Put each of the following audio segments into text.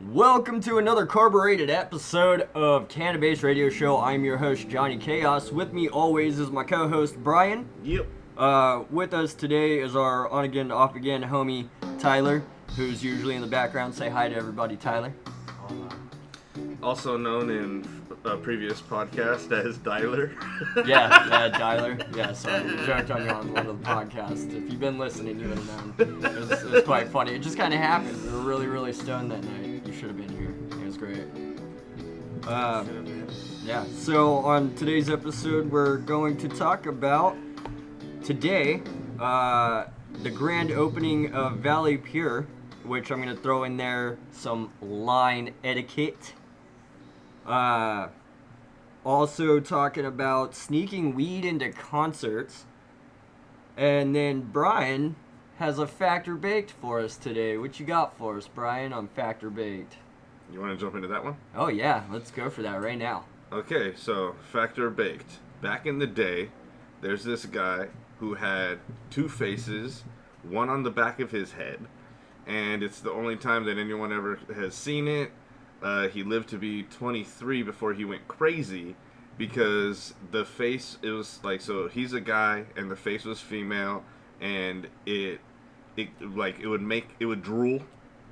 Welcome to another carbureted episode of CannaBase Radio Show. I'm your host, Johnny Chaos. With me always is my co-host, Brian. Yep. With us today is our on-again, off-again homie, Tyler, who's usually in the background. Say hi to everybody, Tyler. Also known in a previous podcast as Dialer. Yeah, Tyler. Yeah, sorry, we joked on you on one of the podcasts. If you've been listening, you would have known. It was quite funny. It just kind of happened. We were really, really stoned that night. You should have been here. It was great. Yeah, so on today's episode, we're going to talk about, today, the grand opening of Valley Pier, which I'm going to throw in there some line etiquette. Also talking about sneaking weed into concerts. And then Brian has a Factor Baked for us today. What you got for us, Brian, on Factor Baked? You want to jump into that one? Oh yeah, let's go for that right now. Okay, so Factor Baked. Back in the day, there's this guy who had two faces, one on the back of his head, and it's the only time that anyone ever has seen it. He lived to be 23 before he went crazy because the face, it was like, so he's a guy and the face was female, and it would drool.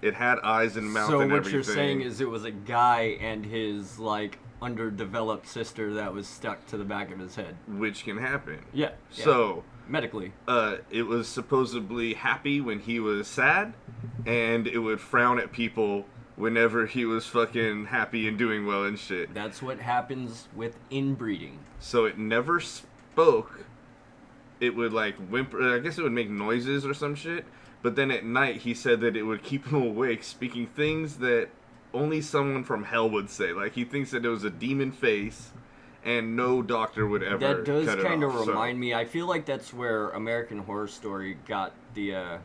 It had eyes and mouth and everything. So what you're saying is it was a guy and his, like, underdeveloped sister that was stuck to the back of his head. Which can happen. Yeah. So medically. It was supposedly happy when he was sad, and it would frown at people whenever he was fucking happy and doing well and shit. That's what happens with inbreeding. So it never spoke. It would like whimper. I guess it would make noises or some shit. But then at night he said that it would keep him awake, speaking things that only someone from hell would say. Like he thinks that it was a demon face, and no doctor would ever cut it off. That does kind of remind me. I feel like that's where American Horror Story got the...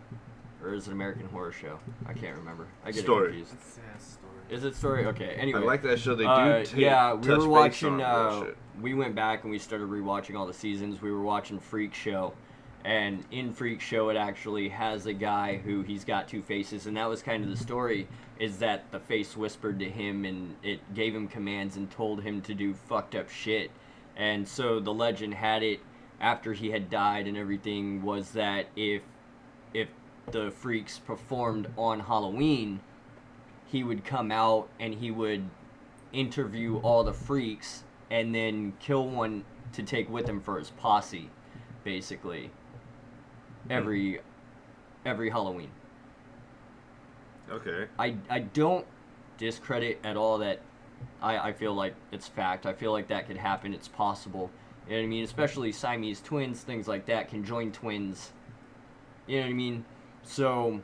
or is it American Horror Show? I can't remember. I get Story. it confused. Is it Story? Okay. Anyway, I like that show. They do. Yeah, we were watching. Shit. We went back and we started rewatching all the seasons. We were watching Freak Show, and in Freak Show, it actually has a guy who he's got two faces, and that was kind of the story. Is that the face whispered to him and it gave him commands and told him to do fucked up shit, and so the legend had it after he had died and everything was that if the freaks performed on Halloween, he would come out and he would interview all the freaks and then kill one to take with him for his posse, basically. Every Halloween. Okay. I don't discredit at all that. I feel like it's fact. I feel like that could happen. It's possible. You know what I mean? Especially Siamese twins, things like that, conjoined twins. You know what I mean? So,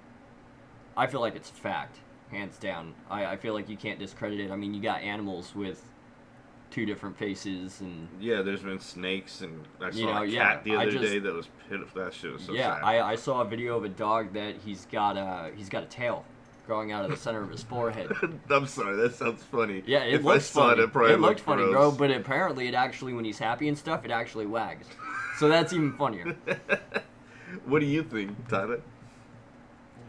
I feel like it's a fact, hands down. I feel like you can't discredit it. I mean, you got animals with two different faces, and... Yeah, there's been snakes, and I saw a cat the other day that was pitiful. That shit was so sad. Yeah, I saw a video of a dog that he's got a tail growing out of the center of his forehead. I'm sorry, that sounds funny. Yeah, it looks funny. It looked funny, bro, but apparently it actually, when he's happy and stuff, it actually wags. So that's even funnier. What do you think, Tyler? You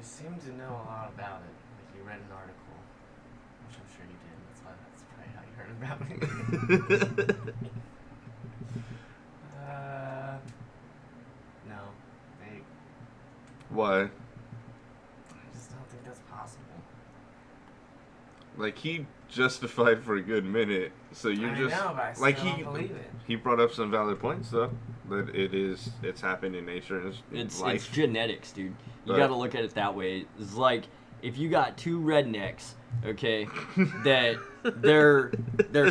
seem to know a lot about it. Like you read an article, which I'm sure you did. That's probably how you heard about me. No. Why? I just don't think that's possible. Like he justified for a good minute, so you I just know, but I still like don't believe it. He brought up some valid points though. That it's happened in nature and it's genetics, dude. You got to look at it that way. It's like if you got two rednecks, okay, that they're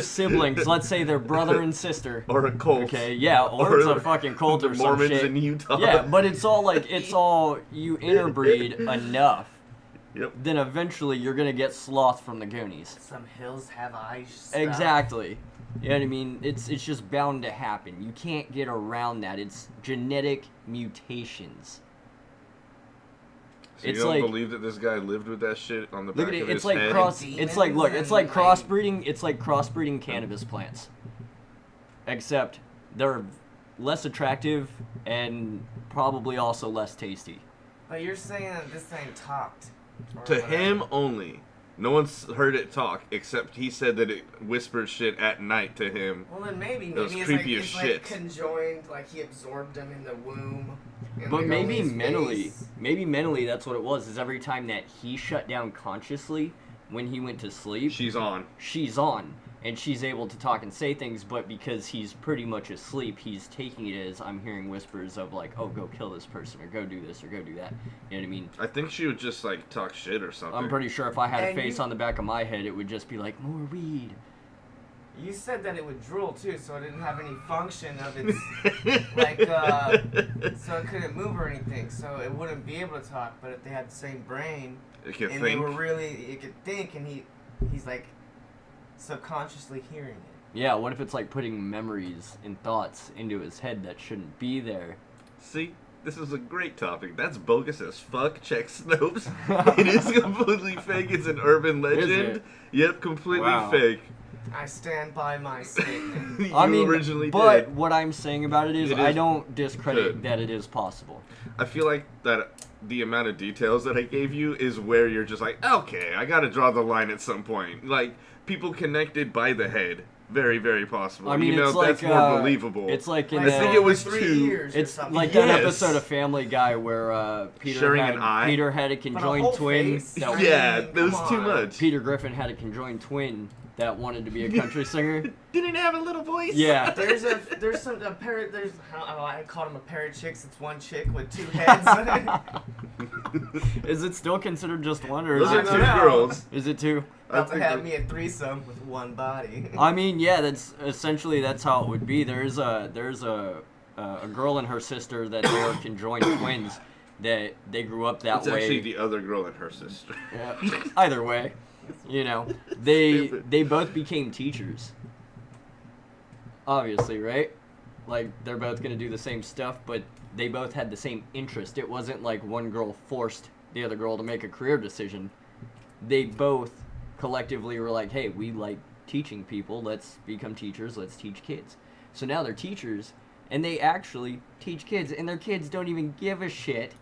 siblings. Let's say they're brother and sister, or a cult. Okay, yeah, or it's a fucking cult or some Mormons shit. in Utah. Yeah, but it's all you interbreed enough. Yep. Then eventually you're gonna get sloth from the Goonies. Some hills have eyes. Stuff. Exactly. You know what I mean? It's just bound to happen. You can't get around that. It's genetic mutations. So you don't believe that this guy lived with that shit on the back of his head? It's like crossbreeding. It's like crossbreeding cannabis plants. Except they're less attractive and probably also less tasty. But you're saying that this thing talked. To him only. No one's heard it talk except he said that it whispered shit at night to him. Well, then maybe was it's creepy like, as it's shit. like conjoined, like he absorbed them in the womb. And But like maybe on his mentally, face. maybe mentally that's what it was. Is every time that he shut down consciously when he went to sleep, She's on. she's on. And she's able to talk and say things, but because he's pretty much asleep, he's taking it as I'm hearing whispers of like, oh, go kill this person, or go do this, or go do that. You know what I mean? I think she would just like talk shit or something. I'm pretty sure if I had a And face you- on the back of my head, it would just be like, more weed. You said that it would drool too, so it didn't have any function of its so it couldn't move or anything, so it wouldn't be able to talk. But if they had the same brain, It can and they think. were really, it could think, and he's like subconsciously hearing it. Yeah, what if it's like putting memories and thoughts into his head that shouldn't be there? See, this is a great topic. That's bogus as fuck. Check Snopes. It is completely fake. It's an urban legend. it? Yep, completely Wow. fake. I stand by my statement. You I mean, originally but did. what I'm saying about it is It I is don't discredit good. that it is possible. I feel like that the amount of details that I gave you is where you're just like, okay, I gotta draw the line at some point. Like, people connected by the head. Very, very possible. I mean, you know, it's like that's more believable. It's like in I think it was 3 two- years or It's something. like that Yes. episode of Family Guy where Sharing an eye? Peter had a But a conjoined whole twin. face? That, yeah, mean, that was come too on. much. Peter Griffin had a conjoined twin that wanted to be a country singer. Didn't have a little voice. Yeah. There's a pair. There's I called him a pair of chicks. It's one chick with two heads. Is it still considered just one, or is Those are it I two don't know. girls. Is it two? About to think have that- me a threesome with one body. I mean, yeah, that's essentially that's how it would be. There's a girl and her sister that they are conjoined twins that they grew up that It's way. actually the other girl and her sister. Yeah. Either way, you know, they Stupid. both became teachers. Obviously, right? Like they're both gonna do the same stuff, but they both had the same interest. It wasn't like one girl forced the other girl to make a career decision. They both collectively were like, hey, we like teaching people. Let's become teachers. Let's teach kids. So now they're teachers, and they actually teach kids, and their kids don't even give a shit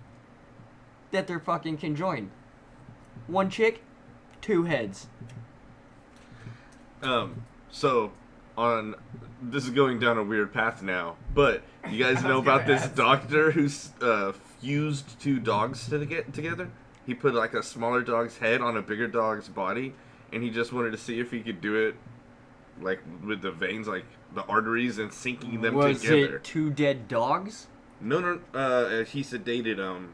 that they're fucking conjoined. One chick, two heads. So on this is going down a weird path now, but you guys know about this doctor who's fused two dogs to get together? He put like a smaller dog's head on a bigger dog's body, and he just wanted to see if he could do it like with the veins, like the arteries, and syncing them Was together. it two dead dogs? No, he sedated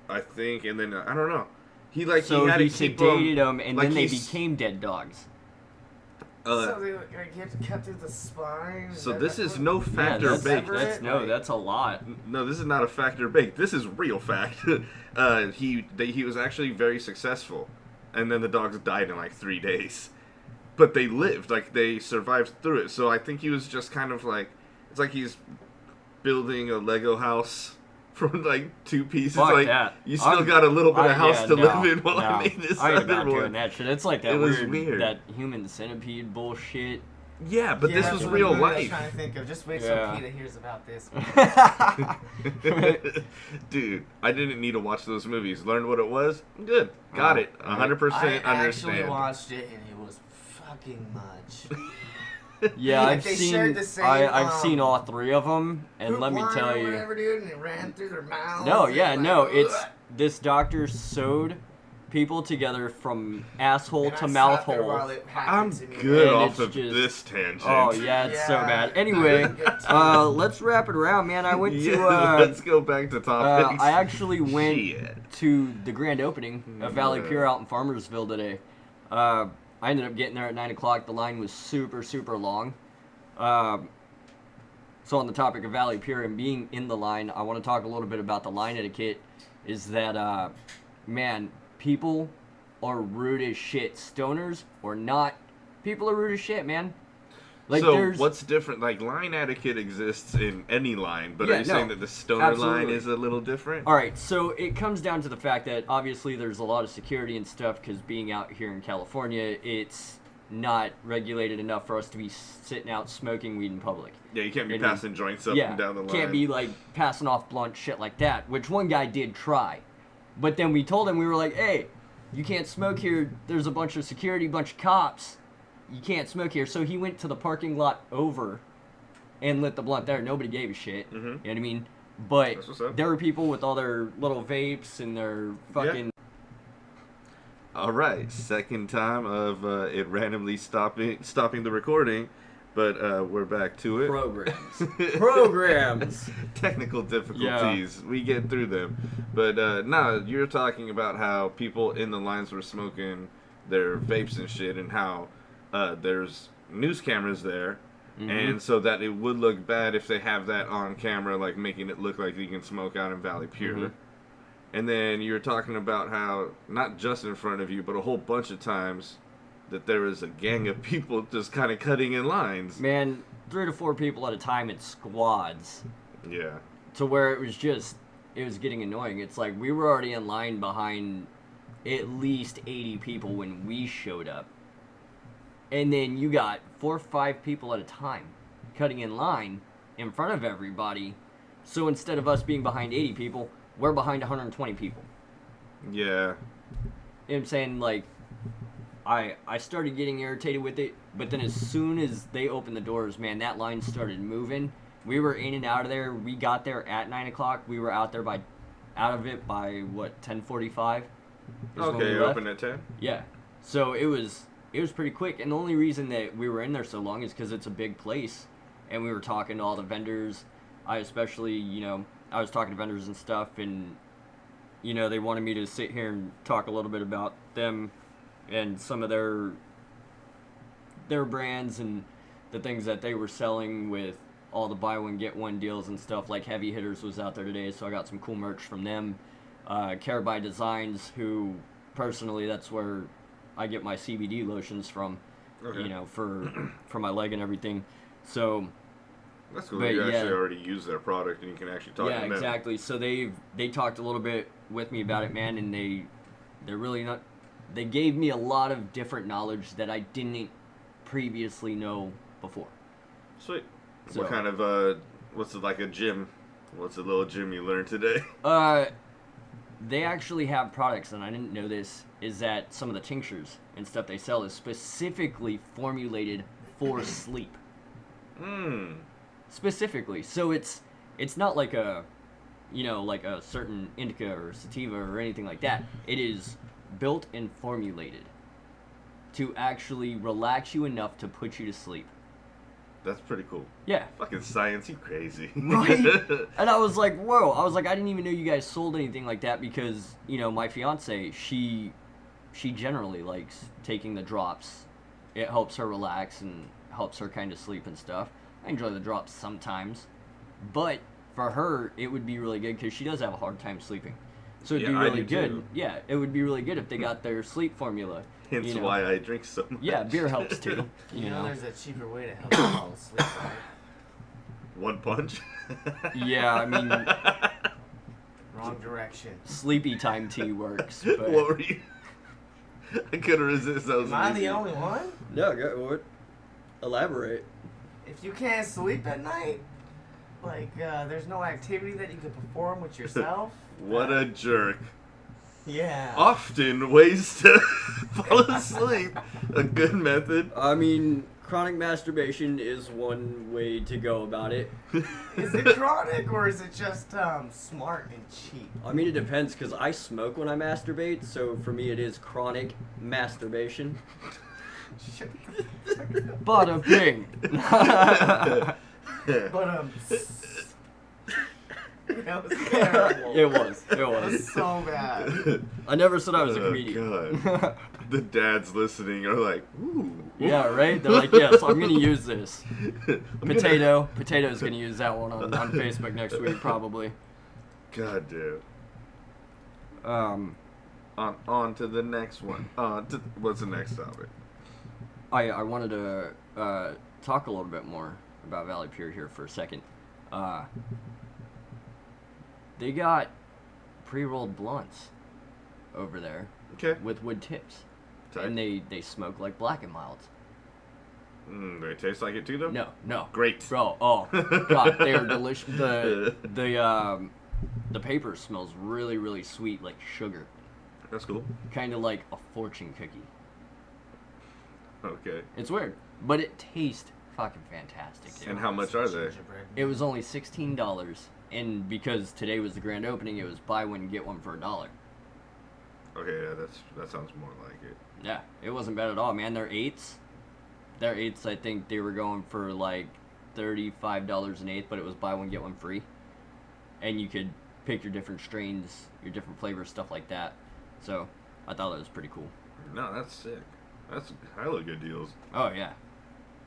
I think, and then I don't know. He So he had he to keep sedated them, and like then they he's- became dead dogs. So they like, you have to cut through the spine. So this is no Yeah, factor that's, baked. that's no, that's a lot. No, this is not a factor baked. This is real fact. He was actually very successful, and then the dogs died in like 3 days, but they lived. Like they survived through it. So I think he was just kind of like, it's like he's building a Lego house from like two pieces. Fuck like that. you still I'm- got a little bit of house yeah, to no, live in while no. I made this I ain't other about doing one. that shit. It's like that It was weird, weird. that human centipede bullshit. Yeah, but this that's was what real I was life. trying to think of. Just wait Yeah. till Peter hears about this. Dude, I didn't need to watch those movies. Learned what it was. Good. Got Oh, it. 100% I understand. actually watched it and it was fucking much. Yeah, Like, I've they seen shared the same, I've seen all three of them, and Poop let me line tell or you. whatever, dude, and it ran through their mouths. No, and yeah, like, no, it's ugh. this doctor sewed people together from asshole And to I mouth sat there while hole. it happened I'm to me. good And off it's of just- this tangent. Oh yeah, it's so Yeah, bad. I Anyway, didn't get to let's wrap it around, man. I went Yeah, to let's go back to topics. I actually went Shit. to the grand opening of Valley Yeah. Pier out in Farmersville today. I ended up getting there at 9 o'clock. The line was super, super long. So on the topic of Valley Pier and being in the line, I want to talk a little bit about the line etiquette. Is that, man, people are rude as shit. Stoners or not, people are rude as shit, man. Like so there's what's different? Like line etiquette exists in any line, but Yeah, are you no, saying that the stoner line absolutely. is a little different? All right, so it comes down to the fact that obviously there's a lot of security and stuff because being out here in California, it's not regulated enough for us to be sitting out smoking weed in public. Yeah, you can't be And- passing joints up and down the line. Can't be like passing off blunt shit like that, which one guy did try. But then we told him, we were like, hey, you can't smoke here. There's a bunch of security, bunch of cops. You can't smoke here. So he went to the parking lot over and lit the blunt there. Nobody gave a shit. Mm-hmm. You know what I mean? But That's what's up. there were people with all their little vapes and their fucking... All right, second time of it randomly stopping the recording, but we're back to it. Programs. Technical difficulties. We get through them. But no, you're talking about how people in the lines were smoking their vapes and shit, and how there's news cameras there, and so that it would look bad if they have that on camera, like making it look like you can smoke out in Valley Pier. And then you're talking about how, not just in front of you, but a whole bunch of times, that there was a gang of people just kind of cutting in lines. Man, 3 to 4 people at a time in squads. Yeah. To where it was getting annoying. It's like we were already in line behind at least 80 people when we showed up. And then you got 4 or 5 people at a time cutting in line in front of everybody. So instead of us being behind 80 people, we're behind 120 people. Yeah. You know what I'm saying? Like, I started getting irritated with it, but then as soon as they opened the doors, man, that line started moving. We were in and out of there. We got there at 9 o'clock. We were out of it by, what, 10:45? Okay, you opened at 10? Yeah. So it was pretty quick. And the only reason that we were in there so long is because it's a big place. And we were talking to all the vendors. I especially, I was talking to vendors and stuff, and they wanted me to sit here and talk a little bit about them and some of their brands and the things that they were selling with all the buy one get one deals and stuff. Like Heavy Hitters was out there today, so I got some cool merch from them. Carabine Designs, who personally that's where I get my CBD lotions from, for my leg and everything. So that's cool. You actually already use their product, and you can actually talk to them. Yeah, exactly. So they talked a little bit with me about it, man, and they're really not. They gave me a lot of different knowledge that I didn't previously know before. Sweet. So, what kind of what's it like a gym? What's a little gym you learned today? They actually have products, and I didn't know this, is that some of the tinctures and stuff they sell is specifically formulated for sleep. Specifically. So it's not like a certain indica or sativa or anything like that. It is built and formulated to actually relax you enough to put you to sleep. That's pretty cool. Yeah. Fucking science, you crazy. Right? And I was like, whoa. I was like, I didn't even know you guys sold anything like that because, my fiance, she generally likes taking the drops. It helps her relax and helps her kind of sleep and stuff. I enjoy the drops sometimes. But for her, it would be really good because she does have a hard time sleeping. So it'd be really good. Too. Yeah, it would be really good if they got their sleep formula. Hence why I drink so much. Yeah, beer helps too. You know, there's a cheaper way to help you fall asleep, right? One punch? Yeah, I mean... Wrong direction. Sleepy time tea works. But... What were you... I couldn't resist. That was Am I the only one? No, go elaborate. If you can't sleep at night, there's no activity that you can perform with yourself. What a jerk. Yeah. Often ways to fall asleep. A good method. I mean, chronic masturbation is one way to go about it. Is it chronic or is it just smart and cheap? I mean, it depends because I smoke when I masturbate, so for me it is chronic masturbation. Bada bing. But that was terrible. It was. It was so bad. I never said I was a comedian. God. The dads listening are like, ooh. Yeah, right? They're like, yes, I'm going to use this. Potato's going to use that one on Facebook next week, probably. God damn. On to the next one. What's the next topic? I wanted to talk a little bit more about Valley Pier here for a second. They got pre-rolled blunts over there with wood tips. Tight. And they smoke like Black and Milds. They taste like it too, though? No. Great. Bro, oh, God, they are delicious. The paper smells really, really sweet, like sugar. That's cool. Kind of like a fortune cookie. Okay. It's weird, but it tastes fucking fantastic, dude. And how much are they? It was only $16, and because today was the grand opening, it was buy one get one for $1. Okay, yeah, that sounds more like it. Yeah, it wasn't bad at all, man. They're eights. Their eights, I think they were going for like $35 an eighth, but it was buy one get one free, and you could pick your different strains, your different flavors, stuff like that. So I thought that was pretty cool. No, that's sick. That's hella good deals. Oh yeah,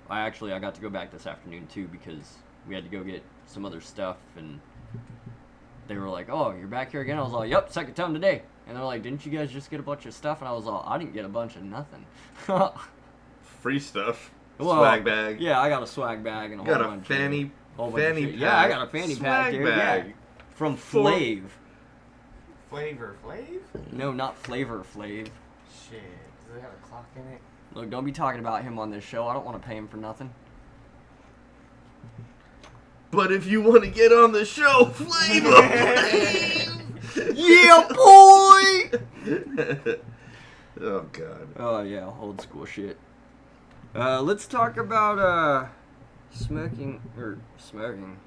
I got to go back this afternoon too because we had to go get some other stuff, and they were like, "Oh, you're back here again?" I was like, "Yep, second time today." And they're like, "Didn't you guys just get a bunch of stuff?" And I was like, "I didn't get a bunch of nothing." Free stuff. Well, Swag bag. Yeah, I got a swag bag and a whole Got a bunch fanny of shit. pack. Yeah, I got a fanny pack, swag dude. bag. Yeah. From Flav. Flavor Flav? No, not Flavor Flav. Shit. Does it have a clock in it? Look, don't be talking about him on this show. I don't want to pay him for nothing. But if you want to get on the show, Flavor Flav! Yeah, boy! Oh, God. Oh, yeah, old school shit. Let's talk about, smoking.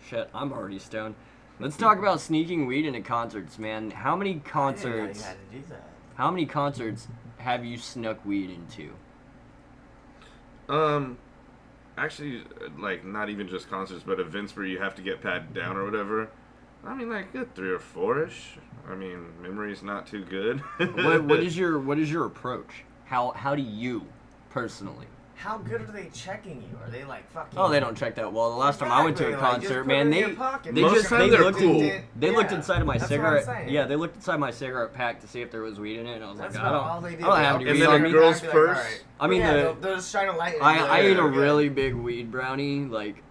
Shit, I'm already stoned. Let's talk about sneaking weed into concerts, man. How many concerts... You had to do that. How many concerts have you snuck weed into? Actually, like, not even just concerts, but events where you have to get patted down or whatever. I mean, like, good 3 or 4-ish. I mean, memory's not too good. what is your approach? How do you, personally? How good are they checking you? Are they like fucking? Oh, they don't check that well. The last time I went to a Exactly, like, just concert, put it man, in they your pocket. they Most just times they they're looked cool. they looked Yeah, inside of my that's what I'm cigarette. saying. Yeah, they looked inside my cigarette pack to see if there was weed in it, and I was That's like, about all they I do. don't have any And weed then on a me. girl's I'd be like, purse. alright. I mean, yeah, the- they'll just shine a light. I ate a okay. really big weed brownie like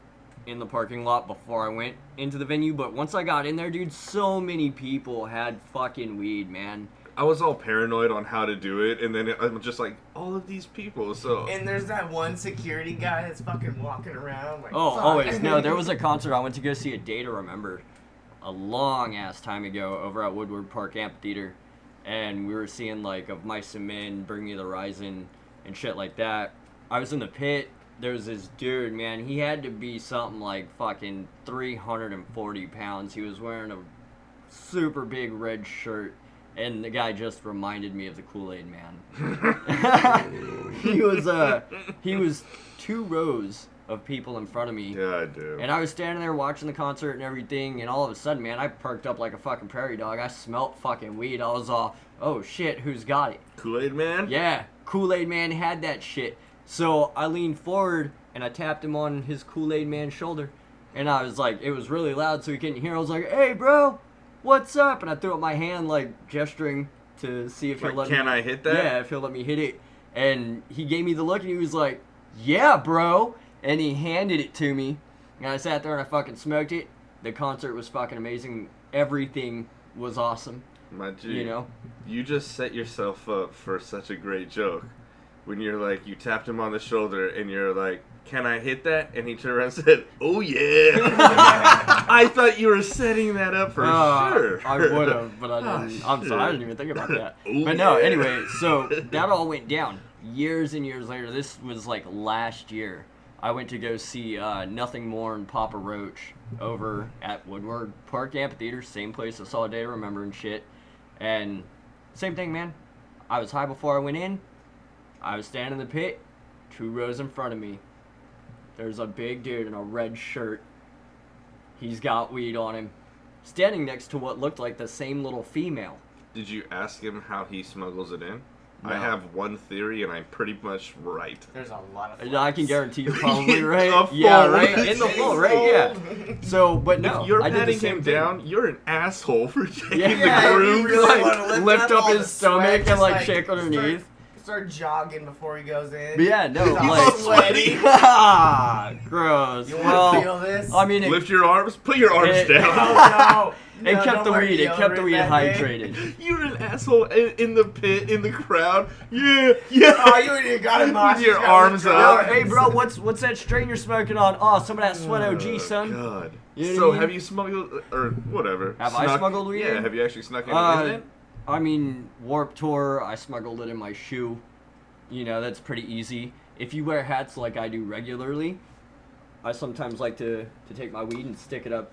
in the parking lot before I went into the venue, but once I got in there, dude, so many people had fucking weed, man. I was all paranoid on how to do it, and then I'm just like, all of these people, so... And there's that one security guy that's fucking walking around like. Oh, fuck. always. No, there was a concert I went to go see, A Day to Remember, a long ass time ago over at Woodward Park Amphitheater, and we were seeing like Of Mice and Men, Bring Me the Horizon, and shit like that. I was in the pit. There was this dude, man. He had to be something like fucking 340 pounds. He was wearing a super big red shirt. And the guy just reminded me of the Kool-Aid Man. He was 2 rows of people in front of me. Yeah, I do. And I was standing there watching the concert and everything, and all of a sudden, man, I perked up like a fucking prairie dog. I smelt fucking weed. I was all, oh shit, who's got it? Kool-Aid Man? Yeah, Kool-Aid Man had that shit. So I leaned forward and I tapped him on his Kool-Aid Man shoulder. And I was like, it was really loud so he couldn't hear. I was like, hey bro, what's up? And I threw up my hand like gesturing to see if he'll Like, let me. can I hit that? Yeah, if he'll let me hit it. And he gave me the look and he was like, yeah bro. And he handed it to me. And I sat there and I fucking smoked it. The concert was fucking amazing. Everything was awesome. My G, You know? you just set yourself up for such a great joke. When you're like, you tapped him on the shoulder and you're like, can I hit that? And he turned around and said, oh yeah. I thought you were setting that up for sure. I would have, but I didn't. I'm sorry, I didn't even think about that. But no, yeah. anyway, so that all went down years and years later. This was like last year. I went to go see Nothing More and Papa Roach over at Woodward Park Amphitheater, same place I saw A Day to Remember and shit. And same thing, man. I was high before I went in. I was standing in the pit, 2 rows in front of me. There's a big dude in a red shirt. He's got weed on him. Standing next to what looked like the same little female. Did you ask him how he smuggles it in? No. I have one theory, and I'm pretty much right. There's a lot of. I can guarantee you're probably In right. the Yeah, fold. right? In the full, right? Yeah. So, but no. If you're I did the patting same him thing. down, you're an asshole for taking Yeah, the Yeah, if groove. you really wanna Like, lift up all his the stomach sweat, and, just, like, shake underneath. Start jogging before he goes in. But yeah, no, He's all like, sweaty. gross. You want Well, to feel this? I mean, Lift your arms. Put your arms It- down. Oh, no. it No, kept don't the wear weed. It kept the deodorant weed that day. hydrated. You're an asshole in the pit, in the crowd. Yeah, yeah. Oh, you ain't even got him, Mosh. With your You gotta arms lift your up. Hey, bro, what's that strain you're smoking on? Oh, some of that Sweat OG, son. God. You know So what I mean? have you smuggled or whatever? Have I smuggled weed Yeah. in? Have you actually snuck anything in? I mean, Warped Tour, I smuggled it in my shoe. You know, that's pretty easy. If you wear hats like I do regularly, I sometimes like to take my weed and stick it up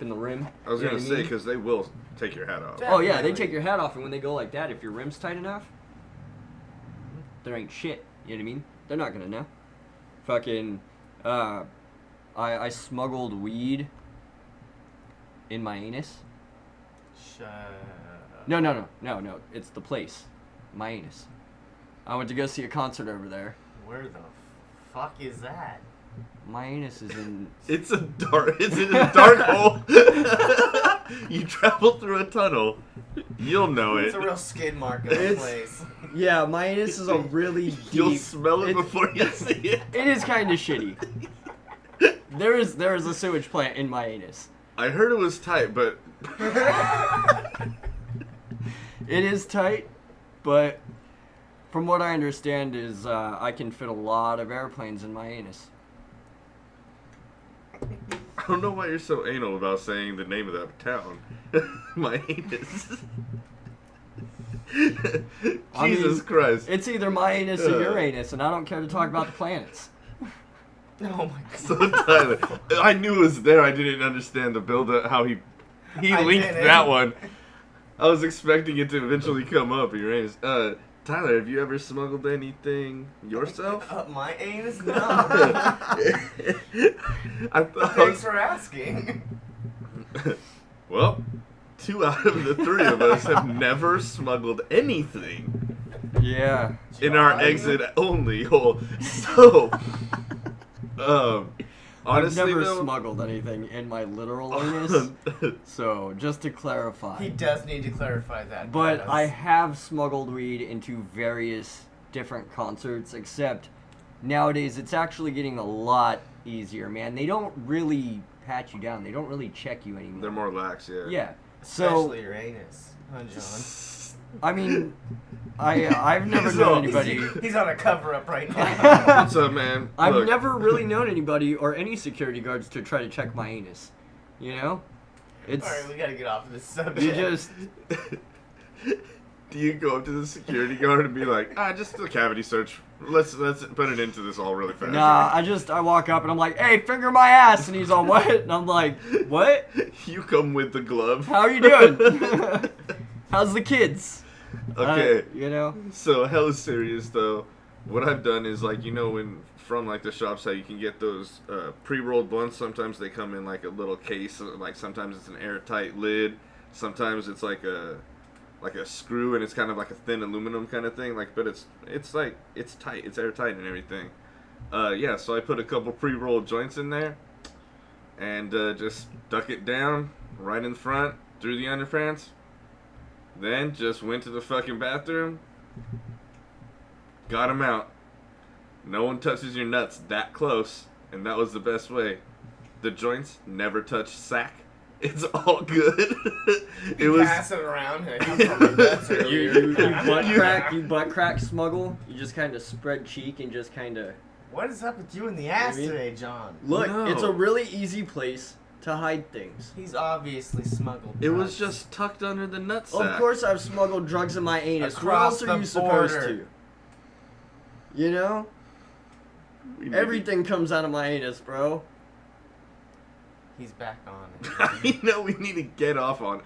in the rim. I was going to say, because they will take your hat off. Oh, yeah, they take your hat off, and when they go like that, if your rim's tight enough, there ain't shit. You know what I mean? They're not going to know. Fucking, I smuggled weed in my anus. Shut up. No. It's the place. My anus. I went to go see a concert over there. Where the fuck is that? My anus is in... It's in a dark hole. You travel through a tunnel. You'll know it. It's a real skid mark of the place. Yeah, my anus is a really deep... You'll smell it before you see it. It is kind of shitty. There is a sewage plant in my anus. I heard it was tight, but... It is tight, but from what I understand is I can fit a lot of airplanes in my anus. I don't know why you're so anal about saying the name of that town. My anus. Jesus Christ. It's either my anus or your anus, and I don't care to talk about the planets. Oh my god. So Tyler, I knew it was there. I didn't understand the build-up, how he linked that one. I was expecting it to eventually come up in your anus. Tyler, have you ever smuggled anything yourself? Up my anus? No. Thanks for asking. Well, 2 out of the 3 of us have never smuggled anything. Yeah. In our exit only hole. So, honestly, I've never though, smuggled anything in my literal anus. So, just to clarify. He does need to clarify that. But I have smuggled weed into various different concerts, except nowadays it's actually getting a lot easier, man. They don't really pat you down. They don't really check you anymore. they're more lax, yeah. Yeah. Especially your anus, huh, John? I mean, I've never known anybody. He's on a cover-up right now. What's up, man? I've Look, never really known anybody or any security guards to try to check my anus. You know? It's... Alright, we gotta get off of this subject. You just... Do you go up to the security guard and be like, just a cavity search. Let's put it into this all really fast. Nah, I walk up and I'm like, hey, finger my ass! And he's all, what? And I'm like, what? You come with the glove. How are you doing? How's the kids? Okay. You know? So, hella serious, though. What I've done is, like, you know, from, like, the shops, how you can get those pre-rolled blunts. Sometimes they come in, like, a little case. Like, sometimes it's an airtight lid. Sometimes it's, like a screw, and it's kind of like a thin aluminum kind of thing. Like, but it's tight. It's airtight and everything. Yeah, so I put a couple pre-rolled joints in there. And just stuck it down right in front, through the underpants. Then just went to the fucking bathroom. Got him out. No one touches your nuts that close, and that was the best way. The joints never touch sack. It's all good. Pass it around. And you butt crack smuggle. You just kind of spread cheek and just kind of. What is up with you in the ass today, John? Look, No. It's a really easy place to hide things. He's obviously smuggled It drugs. was just tucked under the nutsack. Of course, I've smuggled drugs in my anus. What Across else are the you supposed border. to? You know, We need everything comes out of my anus, bro. He's back on it. I know we need to get off on.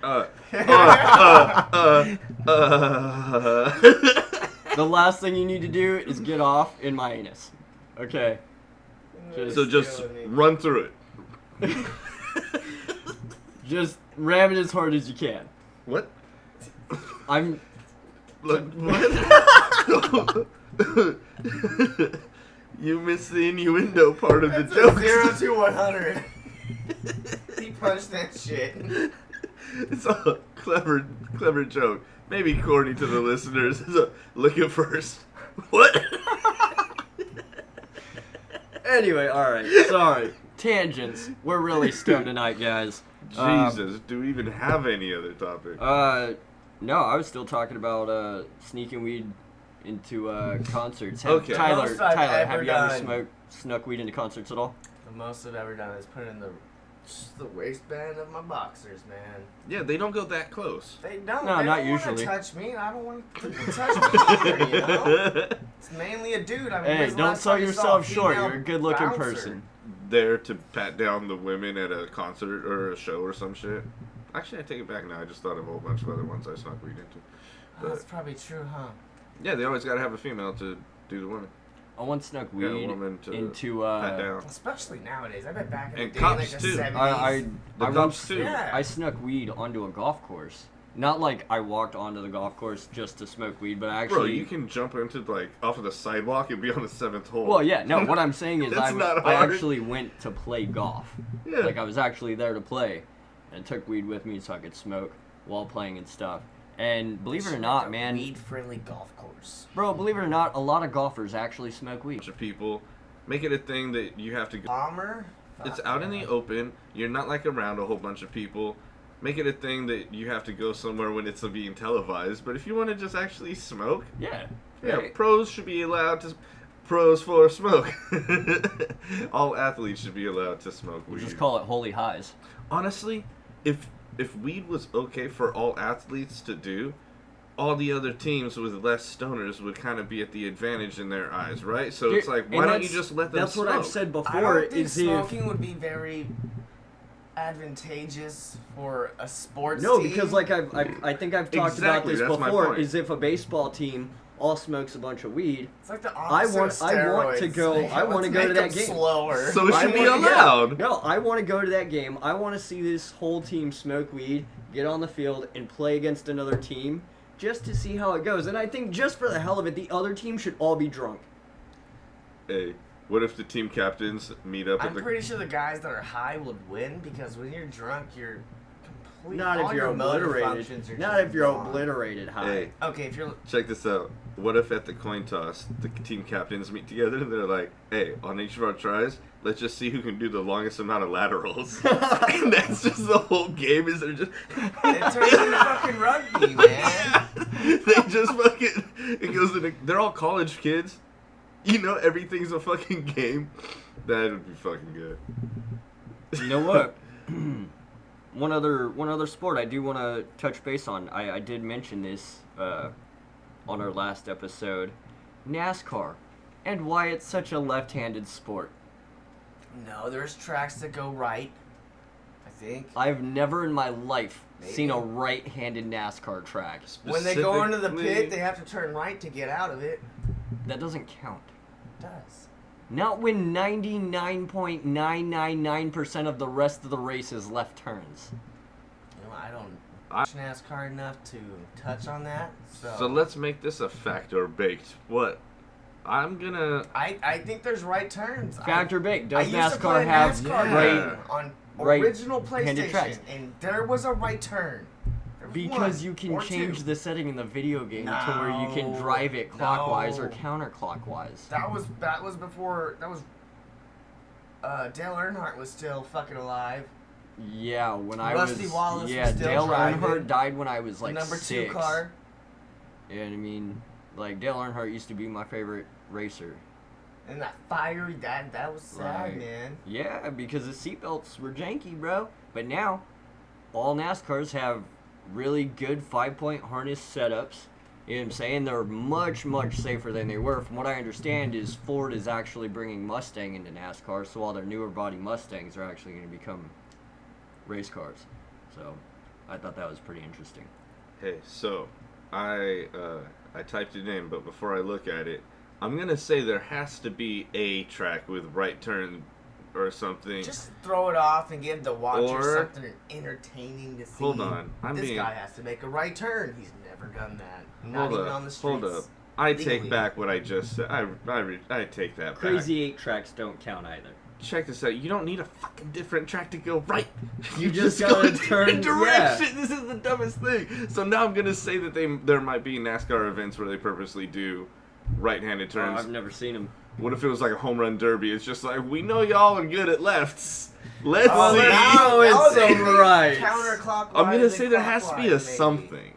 The last thing you need to do is get off in my anus. Okay. So just run through it. Just ram it as hard as you can. What? I'm. Look, what? You missed the innuendo part of the That's joke. a 0 to 100. He punched that shit. It's a clever joke. Maybe corny to the listeners. Look at first. What? Anyway, alright. Sorry. Tangents. We're really stoned tonight, guys. Jesus, do we even have any other topic? No, I was still talking about sneaking weed into concerts. Okay. Tyler, Most I've have ever you ever done. snuck weed into concerts at all? The most I've ever done is put it in the Just the waistband of my boxers, man. Yeah, they don't go that close. They don't. No, they not don't usually. Want to touch me. I don't want people to touch me either, you know? It's mainly a dude. I mean, Hey, when's the don't last sell time you saw yourself a short. female You're a good-looking bouncer? person. There to pat down the women at a concert or a show or some shit. Actually, I take it back now. I just thought of a whole bunch of other ones I snuck weed into. Oh, that's probably true, huh? Yeah, they always got to have a female to do the women. I once snuck Yeah, a weed woman to into pat down. Especially nowadays. I bet back in And the day, like cops, the too. 70s. The I cops once too. Yeah. I snuck weed onto a golf course. Not like I walked onto the golf course just to smoke weed, but actually. Bro, you can jump into like off of the sidewalk and be on the 7th hole. Well, yeah, no. What I'm saying is, That's not I hard. actually went to play golf. Yeah. Like I was actually there to play, and took weed with me so I could smoke while playing and stuff. And believe it or not, man, weed-friendly golf course. bro, believe it or not, a lot of golfers actually smoke weed. Bunch of people. Make it a thing that you have to go. Bomber. It's out in the open. You're not like around a whole bunch of people. Make it a thing that you have to go somewhere when it's being televised. But if you want to just actually smoke, Yeah. yeah, Right. pros should be allowed to. Pros for smoke. All athletes should be allowed to smoke We weed. just call it holy highs. Honestly, if weed was okay for all athletes to do, all the other teams with less stoners would kind of be at the advantage in their eyes, right? So it's like, why And don't you that's- just let them That's smoke? what I've said I before. don't think Is if smoking would be very advantageous for a sports no, team. because like I think I've talked about Exactly, this that's my before. point. Is if a baseball team all smokes a bunch of weed, it's like the I opposite want of to steroids. go. Like, I want to let's go to make that them game. slower. So it I should be wanna- yeah. allowed. No, I want to go to that game. I want to see this whole team smoke weed, get on the field, and play against another team just to see how it goes. And I think just for the hell of it, the other team should all be drunk. Hey, what if the team captains meet up at I'm the... pretty sure the guys that are high would win because when you're drunk, you're completely Not all if you're your motor obliterated. functions are Not just if you're gone. obliterated high. Hey, Okay, if you're check this out. What if at the coin toss, the team captains meet together and they're like, hey, on each of our tries, let's just see who can do the longest amount of laterals. And that's just the whole game, is they're just... it turns into fucking rugby, man. They just fucking... It goes to the... They're all college kids. You know, everything's a fucking game. That would be fucking good. You know what? one other sport I do want to touch base on. I did mention this on our last episode. NASCAR. And why it's such a left-handed sport. No, there's tracks that go right. I think. I've never in my life Maybe. seen a right-handed NASCAR track. When they go into the Specifically- pit, they have to turn right to get out of it. That doesn't count. It does. Not when 99.999% of the rest of the race is left turns. You know, I don't watch NASCAR enough to touch on that. So let's make this a fact or baked. What? I'm gonna... I think there's right turns. Fact or baked, I does used to play NASCAR have NASCAR Yeah. game on right original handed PlayStation, tracks? and there was a right turn. There was Because one you can or change two. the setting in the video game to where you can drive it clockwise or No. counterclockwise. That was before Dale Earnhardt was still fucking alive. Yeah, when I Rusty was Wallace was yeah, still Dale driving. Earnhardt died when I was like The number 6. 2 car. And I mean, like Dale Earnhardt used to be my favorite racer. And that fiery that was sad, Right. man. Yeah, because the seatbelts were janky, bro. But now, all NASCARs have really good 5-point harness setups. You know what I'm saying? They're much, much safer than they were. From what I understand is Ford is actually bringing Mustang into NASCAR, so all their newer body Mustangs are actually going to become race cars. So, I thought that was pretty interesting. Hey, so, I typed it in, but before I look at it, I'm gonna say there has to be a track with right turn or something. Just throw it off and give the watcher Or- something entertaining to see. Hold on, This guy has to make a right turn. He's never done that. Not Hold even up, on the streets. hold up. I take legally. back what I just said. I take that back. Crazy 8 tracks don't count either. Check this out. You don't need a fucking different track to go right. You just go gotta in turn- different direction. This is the dumbest thing. So now I'm gonna say that there might be NASCAR events where they purposely do right-handed turns. I've never seen them. What if it was like a home run derby? It's just like, we know y'all are good at lefts. Let's Oh, see. now it's they some rights. Counterclockwise. I'm gonna and say there has to be a clockwise, maybe. something.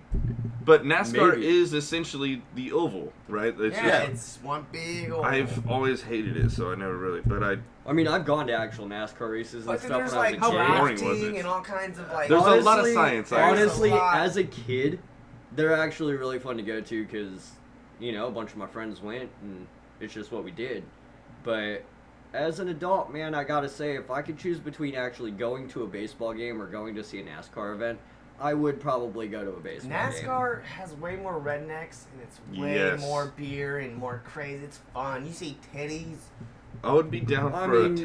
But NASCAR Maybe. is essentially the oval, right? It's It's one big old. I've always hated it, so I never really. But I mean, I've gone to actual NASCAR races and But stuff then there's when I like was a kid. How boring was rafting it? and all kinds of like. There's a lot of science. Honestly, There's a lot. as a kid, they're actually really fun to go to because, a bunch of my friends went and it's just what we did. But as an adult, man, I gotta say, if I could choose between actually going to a baseball game or going to see a NASCAR event, I would probably go to a baseball game. NASCAR has way more rednecks and it's way Yes. more beer and more crazy. It's fun. You see titties. I would be down I for mean, a you see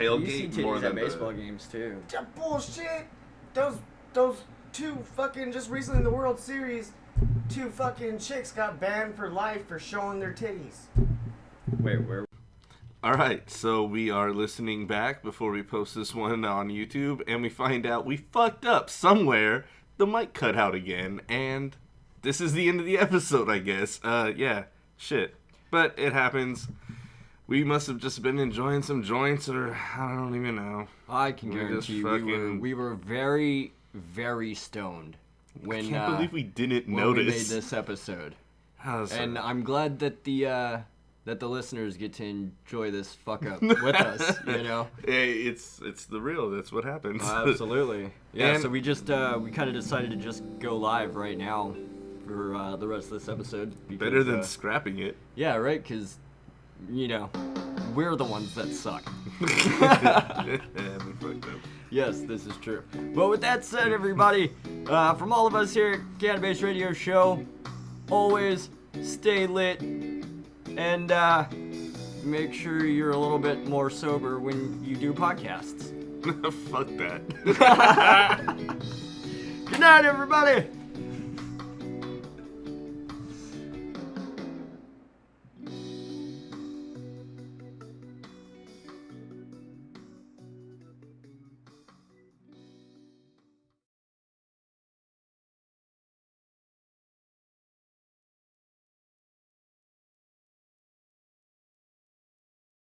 tailgate more titties than at baseball games too. Bullshit. Those two fucking just recently in the World Series, two fucking chicks got banned for life for showing their titties. Wait, where? All right, so we are listening back before we post this one on YouTube, and we find out we fucked up somewhere. The mic cut out again, and this is the end of the episode, I guess. Yeah, shit. But it happens. We must have just been enjoying some joints, or I don't even know. I can We're just guarantee you fucking- we were very, very stoned when I can't believe we didn't when notice. we made this episode. And I'm glad that the listeners get to enjoy this fuck up with us, Hey, it's the real. That's what happens. Absolutely. Yeah, And- so we just we kind of decided to just go live right now for the rest of this episode. Because, Better than scrapping it. yeah, right? Because, we're the ones that suck. Yeah, we fucked up. Yes, this is true. But with that said, everybody, from all of us here at CannaBase Radio Show, always stay lit and make sure you're a little bit more sober when you do podcasts. Fuck that. Good night, everybody!